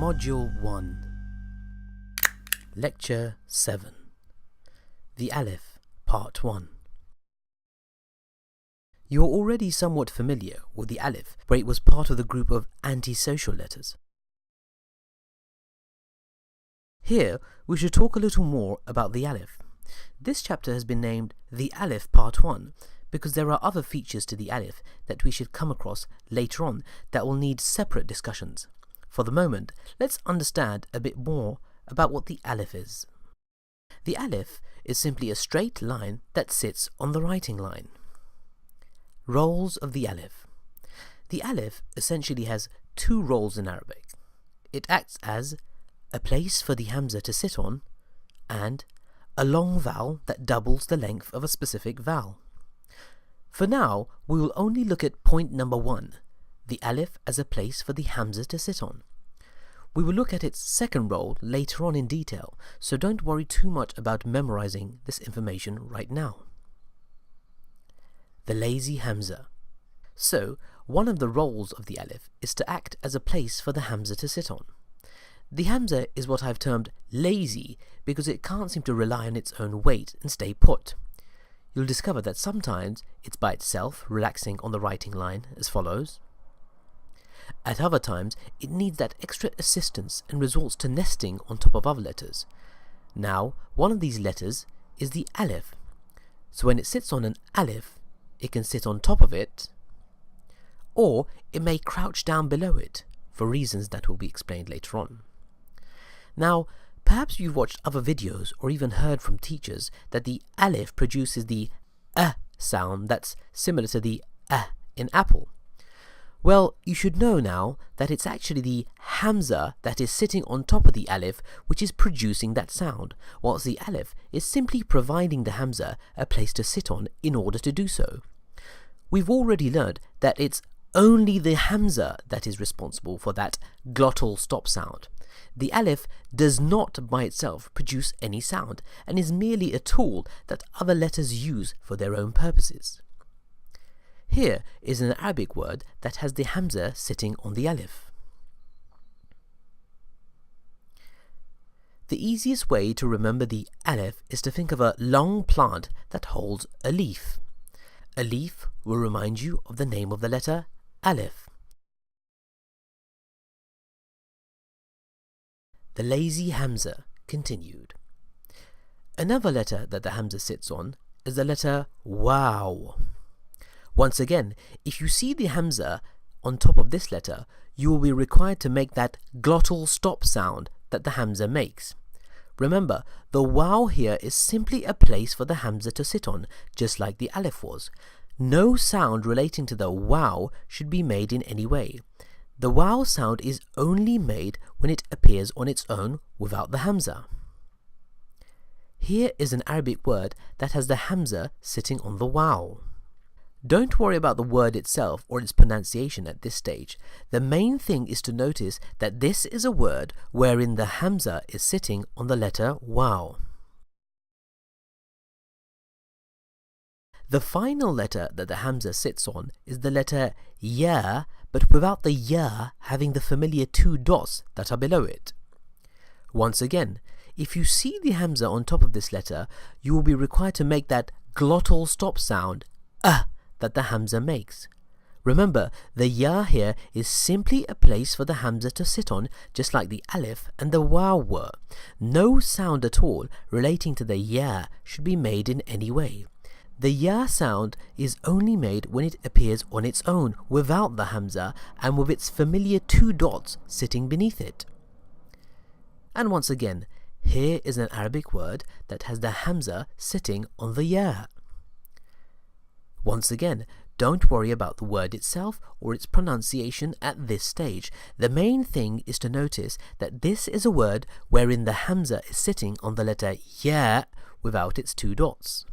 Module 1 Lecture 7 The Alif, Part 1. You are already somewhat familiar with the Alif, where it was part of the group of antisocial letters. Here, we should talk a little more about the Alif. This chapter has been named The Alif Part 1 because there are other features to the Alif that we should come across later on that will need separate discussions. For the moment, let's understand a bit more about what the Alif is. The Alif is simply a straight line that sits on the writing line. Roles of the Alif. The Alif essentially has two roles in Arabic. It acts as a place for the Hamza to sit on and a long vowel that doubles the length of a specific vowel. For now, we will only look at point number 1, the Alif as a place for the Hamza to sit on. We will look at its second role later on in detail, so don't worry too much about memorizing this information right now. The lazy Hamza. So, one of the roles of the Alif is to act as a place for the Hamza to sit on. The Hamza is what I've termed lazy because it can't seem to rely on its own weight and stay put. You'll discover that sometimes it's by itself relaxing on the writing line as follows. At other times, it needs that extra assistance and resorts to nesting on top of other letters. Now, one of these letters is the Alif. So when it sits on an Alif, it can sit on top of it, or it may crouch down below it, for reasons that will be explained later on. Now, perhaps you've watched other videos or even heard from teachers that the Alif produces the sound that's similar to the in apple. Well, you should know now that it's actually the Hamza that is sitting on top of the Alif which is producing that sound, whilst the Alif is simply providing the Hamza a place to sit on in order to do so. We've already learned that it's only the Hamza that is responsible for that glottal stop sound. The Alif does not by itself produce any sound and is merely a tool that other letters use for their own purposes. Here is an Arabic word that has the Hamza sitting on the Alif. The easiest way to remember the Alif is to think of a long plant that holds a leaf. A leaf will remind you of the name of the letter Alif. The lazy Hamza continued. Another letter that the Hamza sits on is the letter Waw. Once again, if you see the Hamza on top of this letter, you will be required to make that glottal stop sound that the Hamza makes. Remember, the Waw here is simply a place for the Hamza to sit on, just like the Alif was. No sound relating to the Waw should be made in any way. The Waw sound is only made when it appears on its own without the Hamza. Here is an Arabic word that has the Hamza sitting on the Waw. Don't worry about the word itself or its pronunciation at this stage. The main thing is to notice that this is a word wherein the Hamza is sitting on the letter Waw. The final letter that the Hamza sits on is the letter Ya, but without the Ya having the familiar two dots that are below it. Once again, if you see the Hamza on top of this letter, you will be required to make that glottal stop sound that the Hamza makes. Remember, the Ya here is simply a place for the Hamza to sit on, just like the Alif and the Waw were. No sound at all relating to the Ya should be made in any way. The Ya sound is only made when it appears on its own, without the Hamza, and with its familiar two dots sitting beneath it. And once again, here is an Arabic word that has the Hamza sitting on the Ya. Once again, don't worry about the word itself or its pronunciation at this stage. The main thing is to notice that this is a word wherein the Hamza is sitting on the letter Ya without its two dots.